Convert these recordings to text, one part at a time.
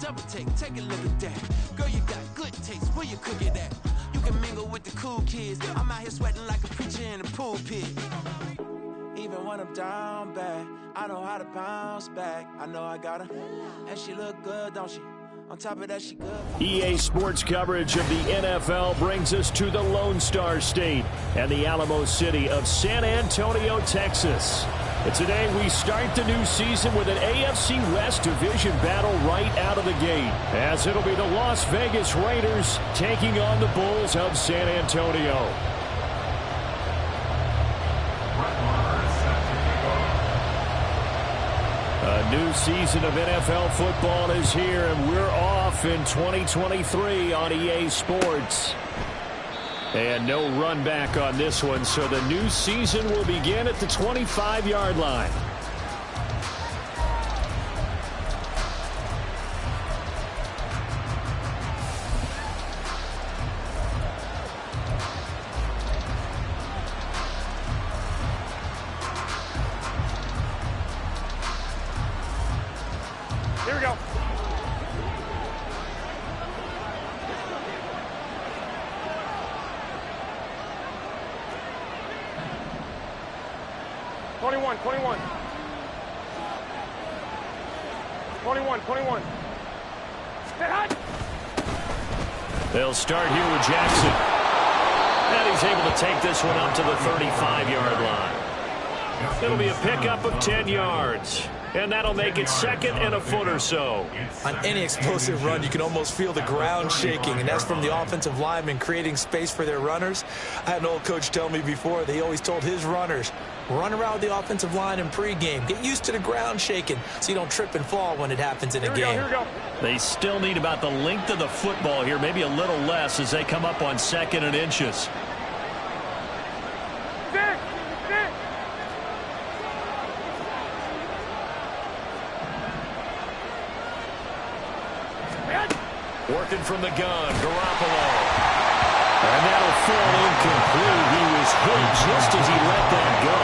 double take a look at that. Girl, you got good taste, where you cook it at? You can mingle with the cool kids. I'm out here sweating like a preacher in the pulpit. Even when I'm down bad, I know how to bounce back. I know I got her, and she look good, don't she? On top of that, she good. EA Sports coverage of the NFL brings us to the Lone Star State and the Alamo City of San Antonio, Texas. And today we start the new season with an AFC West division battle right out of the gate, as it'll be the Las Vegas Raiders taking on the Bulls of San Antonio. A new season of NFL football is here, and we're off in 2023 on EA Sports. And no run back on this one, so the new season will begin at the 25-yard line. Here we go. Twenty-one. 21. Get hot. They'll start here with Jackson. And he's able to take this one up to the 35-yard line. It'll be a pickup of 10 yards. And that'll make it second and a foot or so. On any explosive run, you can almost feel the ground shaking, and that's from the offensive linemen creating space for their runners. I had an old coach tell me before, they always told his runners, run around with the offensive line in pregame. Get used to the ground shaking so you don't trip and fall when it happens in a game. Here we go. They still need about the length of the football here, maybe a little less as they come up on second and inches. Working from the gun, Garoppolo. And that'll fall incomplete. He was hit just as he let that go.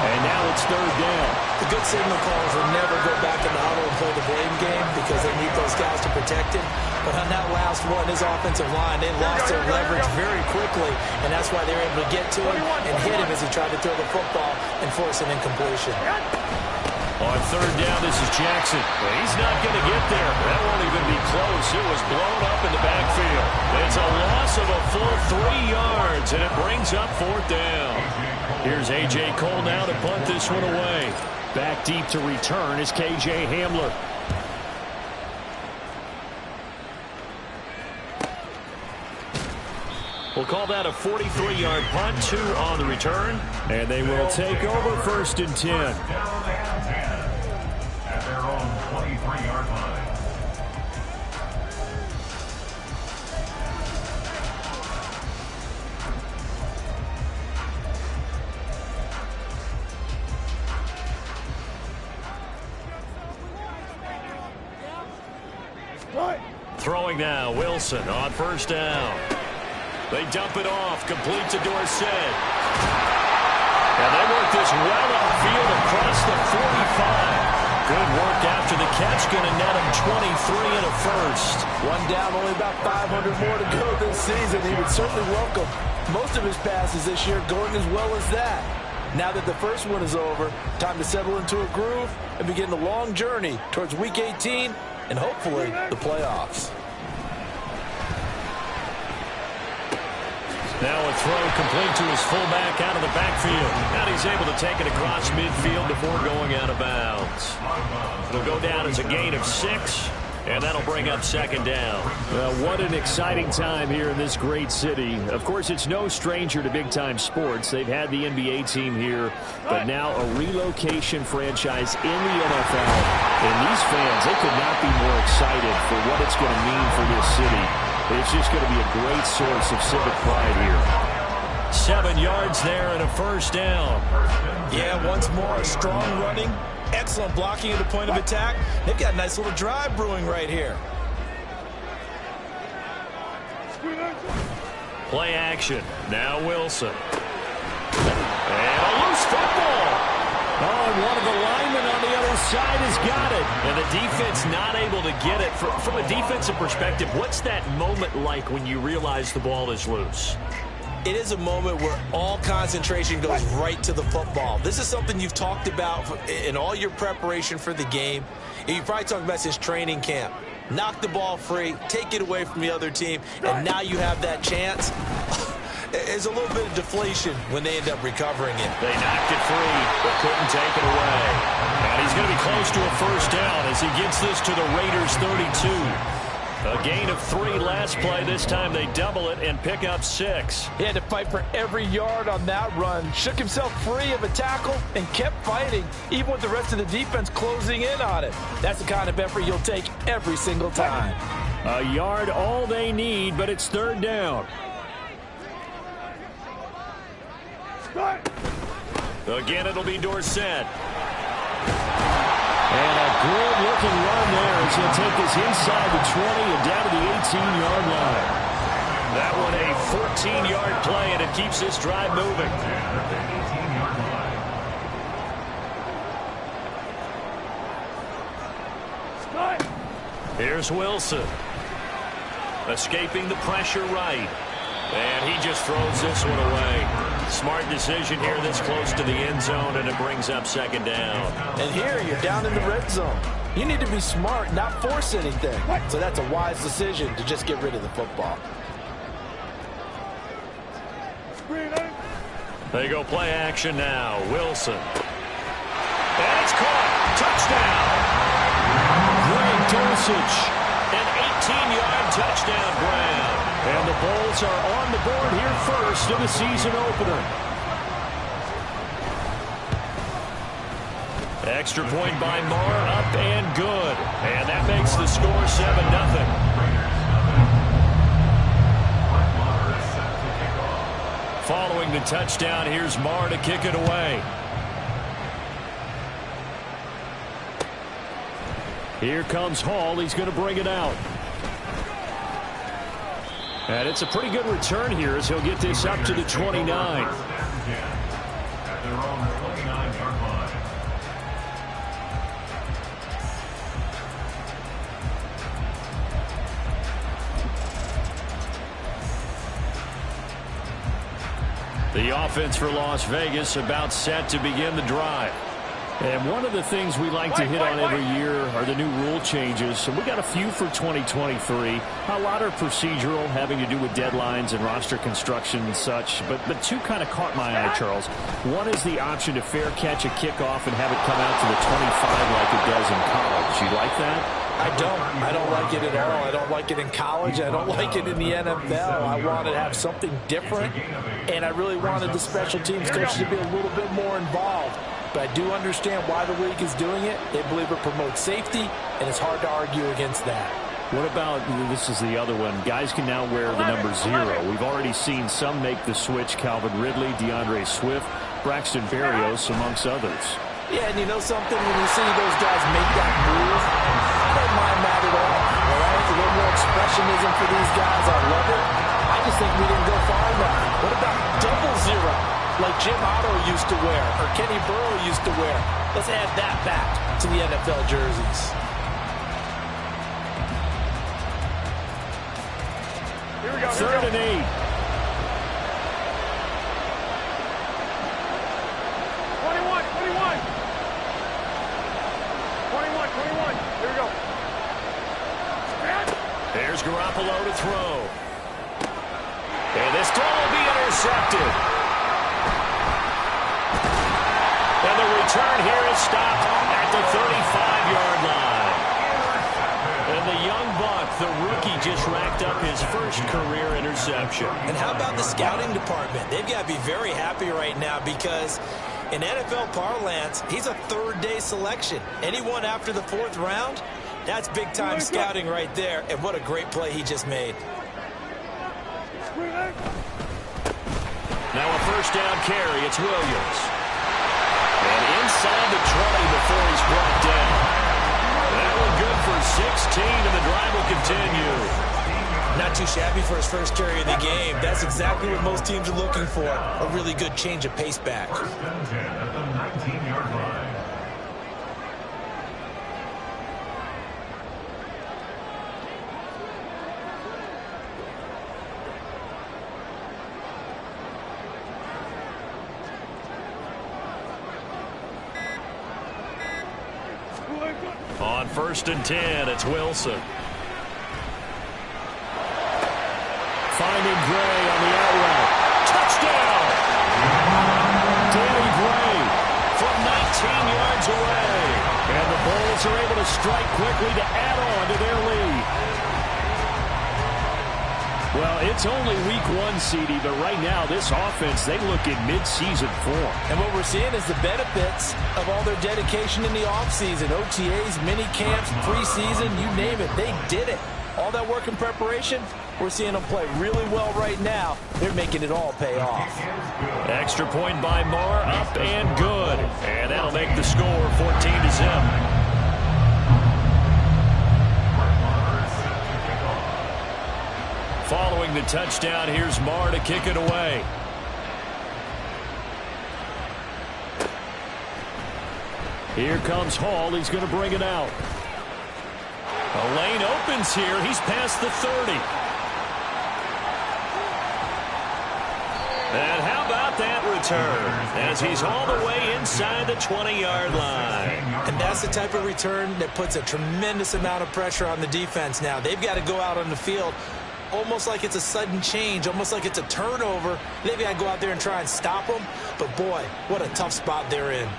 And now it's third down. The good signal callers will never go back in the huddle and play the blame game because they need those guys to protect him. But on that last one, his offensive line, they lost their leverage very quickly, and that's why they were able to get to him and hit him as he tried to throw the football and force an incompletion. On third down, this is Jackson. He's not going to get there. That won't even be close. It was blown up in the backfield. It's a loss of a full 3 yards, and it brings up fourth down. Here's A.J. Cole now to punt this one away. Back deep to return is K.J. Hamler. We'll call that a 43-yard punt, 2 on the return. And they will take over first and 10. At their own 23-yard line. Throwing now, Wilson on first down. They dump it off, complete to Dorsett. And they work this well upfield across the 45. Good work after the catch, going to net him 23 and a first. One down, only about 500 more to go this season. He would certainly welcome most of his passes this year going as well as that. Now that the first one is over, time to settle into a groove and begin the long journey towards Week 18 and hopefully the playoffs. Now a throw complete to his fullback out of the backfield. And he's able to take it across midfield before going out of bounds. It'll go down as a gain of 6. And that'll bring up second down. Well, what an exciting time here in this great city. Of course, it's no stranger to big-time sports. They've had the NBA team here, but now a relocation franchise in the NFL. And these fans, they could not be more excited for what it's going to mean for this city. It's just going to be a great source of civic pride here. 7 yards there and a first down. Yeah, once more, strong running. Excellent blocking at the point of attack. They've got a nice little drive brewing right here. Play action. Now Wilson. And a loose football. Oh, and one of the linemen on the other side has got it. And the defense not able to get it. From a defensive perspective, what's that moment like when you realize the ball is loose? It is a moment where all concentration goes right to the football. This is something you've talked about in all your preparation for the game. You probably talked about since training camp. Knock the ball free, take it away from the other team, and now you have that chance. There's a little bit of deflation when they end up recovering it. They knocked it free, but couldn't take it away. And he's going to be close to a first down as he gets this to the Raiders' 32. A gain of 3 last play. This time they double it and pick up 6. He had to fight for every yard on that run. Shook himself free of a tackle and kept fighting, even with the rest of the defense closing in on it. That's the kind of effort you'll take every single time. A yard all they need, but it's 3rd down. Again, it'll be Dorsett. And a good-looking run there as he'll take this inside the 20 and down to the 18-yard line. That one a 14-yard play, and it keeps this drive moving. Here's Wilson. Escaping the pressure right. And he just throws this one away. Smart decision here this close to the end zone, and it brings up 2nd down. And here you're down in the red zone. You need to be smart, not force anything. So that's a wise decision to just get rid of the football. They go play action now. Wilson. And it's caught. Touchdown. Greg Dulcich. An 18-yard touchdown grab. And the Bulls are on the board here first in the season opener. Extra point by Marr, up and good. And that makes the score 7-0. Following the touchdown, here's Marr to kick it away. Here comes Hall. He's going to bring it out. And it's a pretty good return here as he'll get this up to the 29. At their own 29-yard line. The offense for Las Vegas about set to begin the drive. And one of the things we like to hit on every year are the new rule changes. So we got a few for 2023. A lot are procedural, having to do with deadlines and roster construction and such. But 2 kind of caught my eye, Charles. One is the option to fair catch a kickoff and have it come out to the 25 like it does in college. You like that? I don't like it at all. I don't like it in college. I don't like it in the NFL. I wanted to have something different, and I really wanted the special teams coaches to be a little bit more involved. But I do understand why the league is doing it. They believe it promotes safety, and it's hard to argue against that. What about, this is the other one, guys can now wear the number 0. We've already seen some make the switch, Calvin Ridley, DeAndre Swift, Braxton Berrios, amongst others. Yeah, and you know something? When you see those guys make that move, I don't mind that at all. All right? A little more expressionism for these guys. I love it. I just think we didn't go far enough. What about double 0, like Jim Otto used to wear or Kenny Burrow used to wear? Let's add that back to the NFL jerseys. Here we go. 3rd and 8. 21. Here we go. There's Garoppolo to throw. And this throw will be intercepted. And the return here is stopped at the 35-yard line. And the young buck, the rookie, just racked up his first career interception. And how about the scouting department? They've got to be very happy right now because in NFL parlance, he's a 3rd-day selection. Anyone after the 4th round, that's big-time scouting right there. And what a great play he just made. Now a first down carry. It's Williams. And inside the 20 before he's brought down. That one good for 16, and the drive will continue. Not too shabby for his first carry of the game. That's exactly what most teams are looking for. A really good change of pace back. First and 10 at the 19-yard line. On first and 10, it's Wilson. Finding Gray on the out route. Touchdown! Danny Gray from 19 yards away. And the Bulls are able to strike quickly to add on to their lead. Well, it's only week 1, CD, but right now this offense, they look in mid-season form. And what we're seeing is the benefits of all their dedication in the offseason. OTAs, mini camps, preseason, you name it, they did it. All that work and preparation, we're seeing them play really well right now. They're making it all pay off. Extra point by Marr, up and good. And that'll make the score 14-0. Following the touchdown, here's Marr to kick it away. Here comes Hall. He's going to bring it out. A lane opens here. He's past the 30. And how about that return as he's all the way inside the 20-yard line. And that's the type of return that puts a tremendous amount of pressure on the defense now. They've got to go out on the field almost like it's a sudden change, almost like it's a turnover. They've got to go out there and try and stop them. But, boy, what a tough spot they're in.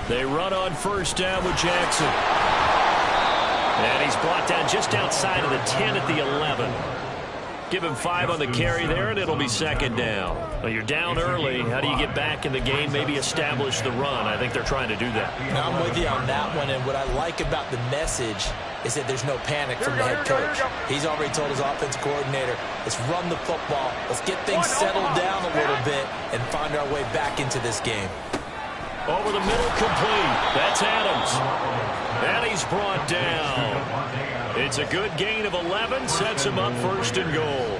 They run on first down with Jackson. And he's brought down just outside of the 10 at the 11. Give him 5 on the carry there, and it'll be second down. Well, you're down early. How do you get back in the game, maybe establish the run? I think they're trying to do that. Now, I'm with you on that one, and what I like about the message is that there's no panic from the head coach. He's already told his offensive coordinator, let's run the football, let's get things settled down a little bit, and find our way back into this game. Over the middle, complete. That's Adams. And he's brought down. It's a good gain of 11, sets him up first and goal.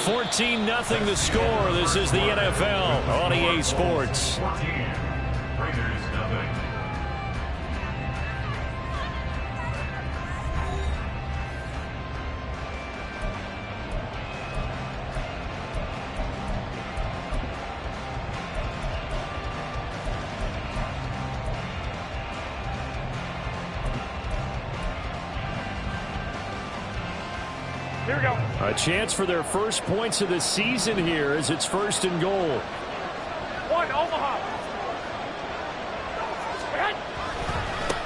14-0 the score. This is the NFL on EA Sports. 14. Raiders nothing. Here we go. A chance for their first points of the season here as it's first and goal. 1, Omaha.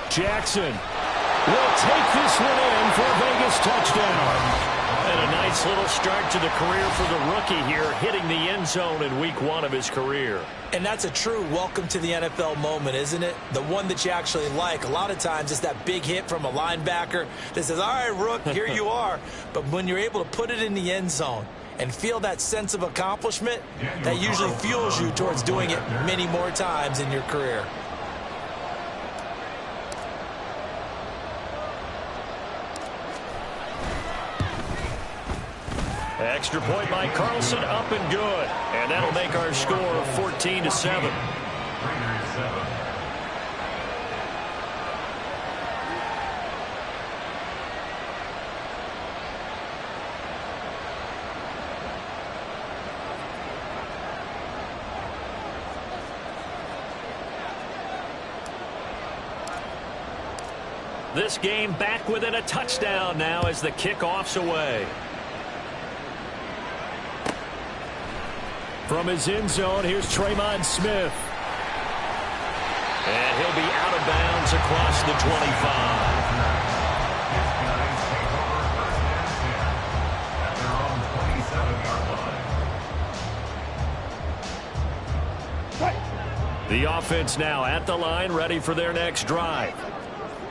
Jackson will take this one in for a Vegas touchdown. And a nice little start to the career for the rookie here, hitting the end zone in week 1 of his career. And that's a true welcome to the NFL moment, isn't it? The one that you actually like. A lot of times it's that big hit from a linebacker that says, all right, Rook, here you are. But when you're able to put it in the end zone and feel that sense of accomplishment, that usually fuels you towards doing it many more times in your career. Extra point by Carlson, up and good. And that'll make our score 14-7. Raiders 7. This game back within a touchdown now as the kickoff's away. From his end zone, here's Tremont Smith. And he'll be out of bounds across the 25. The offense now at the line, ready for their next drive.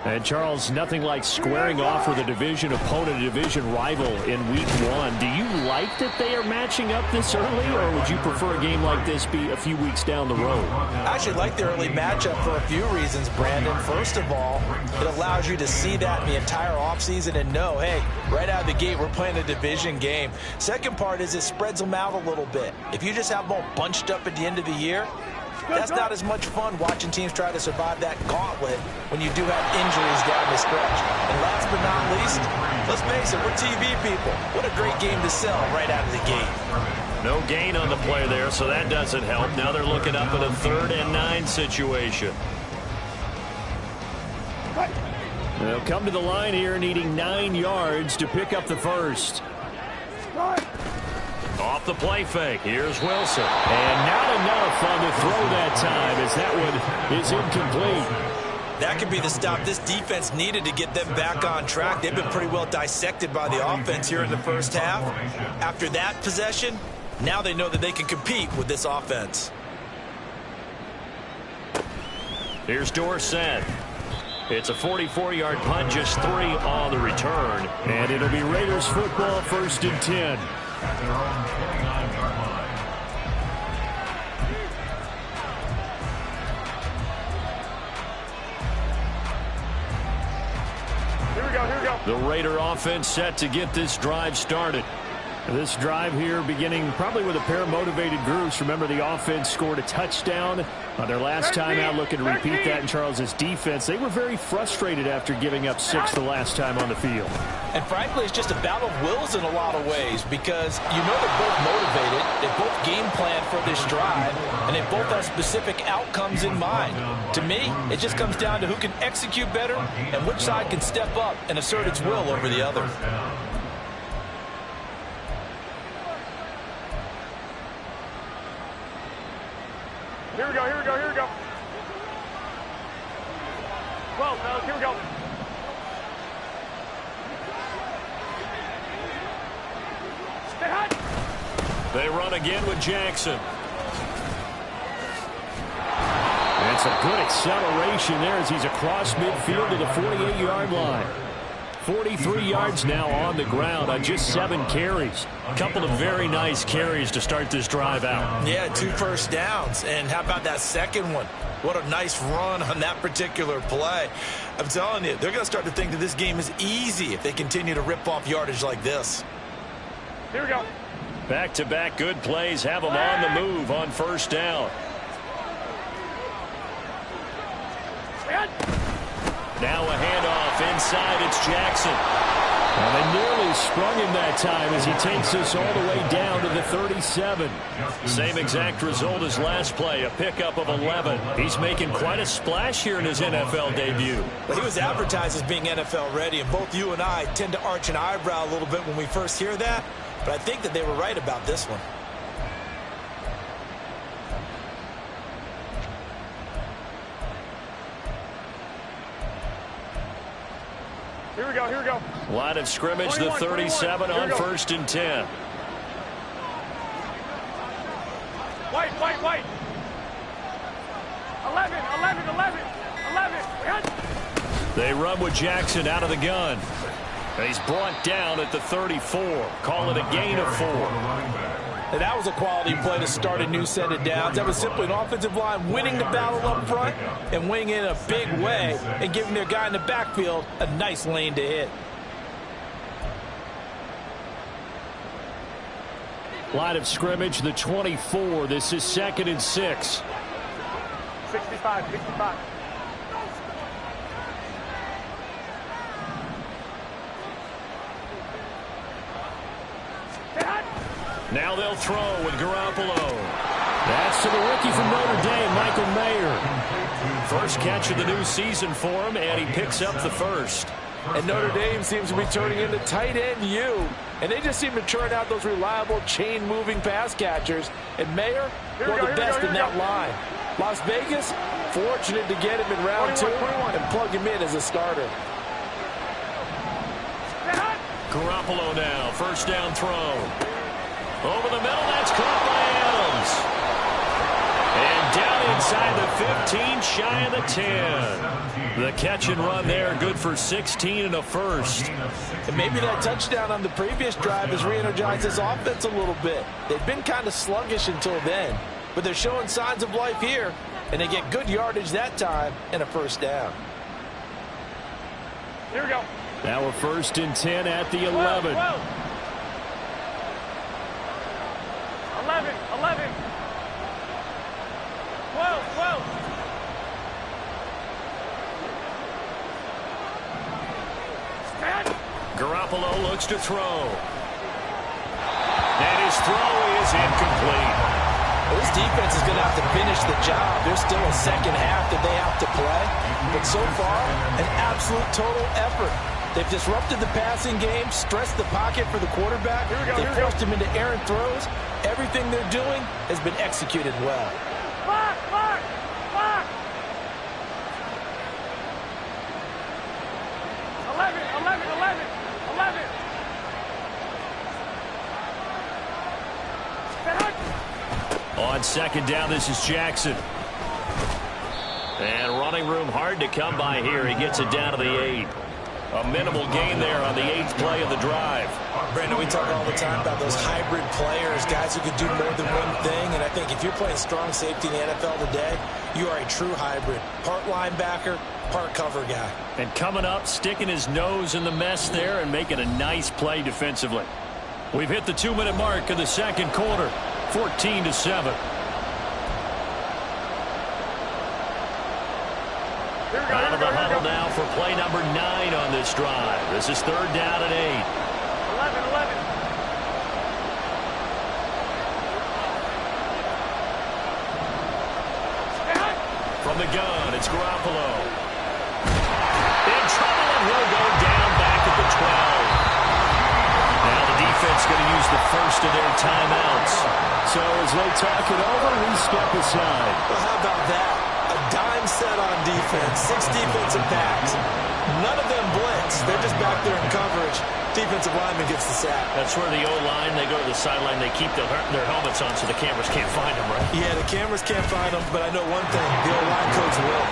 And Charles, nothing like squaring off with a division opponent, a division rival in week 1. Do you like that they are matching up this early, or would you prefer a game like this be a few weeks down the road? I actually like the early matchup for a few reasons, Brandon. First of all, it allows you to see that in the entire offseason and know, hey, right out of the gate, we're playing a division game. Second part is it spreads them out a little bit. If you just have them all bunched up at the end of the year, that's not as much fun watching teams try to survive that gauntlet when you do have injuries down the stretch. And last but not least, let's face it, we're TV people. What a great game to sell right out of the gate. No gain on the play there, so that doesn't help. Now they're looking up at a 3rd and 9 situation. They'll come to the line here needing 9 yards to pick up the first. Off the play fake. Here's Wilson. And not enough on the throw that time as that one is incomplete. That could be the stop this defense needed to get them back on track. They've been pretty well dissected by the offense here in the first half. After that possession, now they know that they can compete with this offense. Here's Dorsett. It's a 44-yard punt, just 3 on the return. And it'll be Raiders football, 1st and 10. At their own 29-yard line. Here we go, here we go. The Raider offense set to get this drive started. This drive here beginning probably with a pair of motivated groups. Remember, the offense scored a touchdown on their last time out, looking to repeat that in Charles's defense. They were very frustrated after giving up 6 the last time on the field. And frankly, it's just a battle of wills in a lot of ways because you know they're both motivated, they both game plan for this drive, and they both have specific outcomes in mind. To me, it just comes down to who can execute better and which side can step up and assert its will over the other. Here we go, here we go, here we go. 12, fellas, here we go. Stay hot. They run again with Jackson. And some good acceleration there as he's across midfield to the 48-yard line. 43 yards now on the ground on just 7 carries. A couple of very nice carries to start this drive out. Yeah, 2 first downs. And how about that second one? What a nice run on that particular play. I'm telling you, they're going to start to think that this game is easy if they continue to rip off yardage like this. Here we go. Back-to-back good plays have them on the move on 1st down. Now a handoff inside. It's Jackson. And they nearly sprung him that time as he takes us all the way down to the 37. Same exact result as last play, a pickup of 11. He's making quite a splash here in his NFL debut. Well, he was advertised as being NFL ready, and both you and I tend to arch an eyebrow a little bit when we first hear that. But I think that they were right about this one. Here we go, here we go. Line of scrimmage, the 37 on 1st and 10. White, white, white. 11. They run with Jackson out of the gun. And he's brought down at the 34. Call it a gain of 4. And that was a quality play to start a new set of downs. That was simply an offensive line winning the battle up front and winning in a big way and giving their guy in the backfield a nice lane to hit. Line of scrimmage, the 24. This is 2nd and 6. 65. Now they'll throw with Garoppolo. That's to the rookie from Notre Dame, Michael Mayer. First catch of the new season for him, and he picks up the first. And Notre Dame seems to be turning into tight end U. And they just seem to churn out those reliable chain-moving pass catchers. And Mayer, one of the best in that line. Las Vegas, fortunate to get him in round 2 and plug him in as a starter. Garoppolo now, first down throw. Over the middle, that's caught by Adams. And down inside the 15, shy of the 10. The catch and run there, good for 16 and a first. And maybe that touchdown on the previous drive has re-energized this offense a little bit. They've been kind of sluggish until then, but they're showing signs of life here, and they get good yardage that time and a first down. Here we go. Now we're 1st and 10 at the 11. 11. 12. Garoppolo looks to throw. And his throw is incomplete. Well, this defense is going to have to finish the job. There's still a second half that they have to play. But so far, an absolute total effort. They've disrupted the passing game, stressed the pocket for the quarterback. They forced him into errant throws. Everything they're doing has been executed well. Mark! 11. On 2nd down, this is Jackson. And running room hard to come by here. He gets it down to the 8. A minimal gain there on the 8th play of the drive. Brandon, we talk all the time about those hybrid players, guys who can do more than one thing. And I think if you're playing strong safety in the NFL today, you are a true hybrid. Part linebacker, part cover guy. And coming up, sticking his nose in the mess there and making a nice play defensively. We've hit the 2-minute mark of the second quarter. 14-7. Out of the huddle now for play number 9 on this drive. This is 3rd down and 8. 11. From the gun, it's Garoppolo. In trouble, and he'll go down back at the 12. Now the defense going to use the first of their timeouts. So as they talk it over, we step aside. Well, how about that? A dime set on defense. 6 defensive backs. None of them blitz. They're just back there in coverage. Defensive lineman gets the sack. That's where the O-line, they go to the sideline, they keep their helmets on so the cameras can't find them, right? Yeah, the cameras can't find them, but I know one thing. The O-line coach will.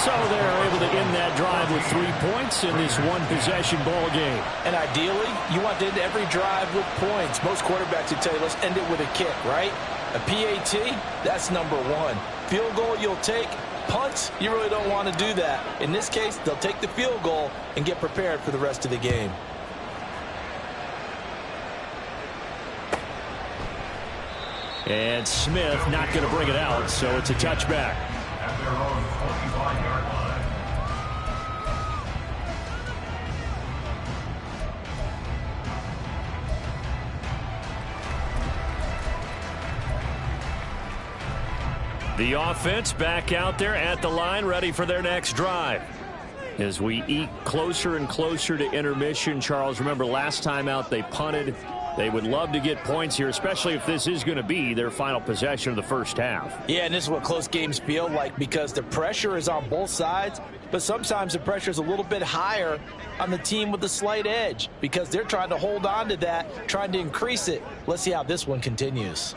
So they're able to end that drive with 3 points in this one-possession ball game. And ideally, you want to end every drive with points. Most quarterbacks would tell you, let's end it with a kick, right? A PAT, that's number 1. Field goal you'll take. Punts, you really don't want to do that. In this case, they'll take the field goal and get prepared for the rest of the game. And Smith not going to bring it out, so it's a touchback. At their own 45-yard line. The offense back out there at the line, ready for their next drive. As we eke closer and closer to intermission, Charles, remember last time out they punted. They would love to get points here, especially if this is going to be their final possession of the first half. Yeah, and this is what close games feel like because the pressure is on both sides, but sometimes the pressure is a little bit higher on the team with the slight edge because they're trying to hold on to that, trying to increase it. Let's see how this one continues.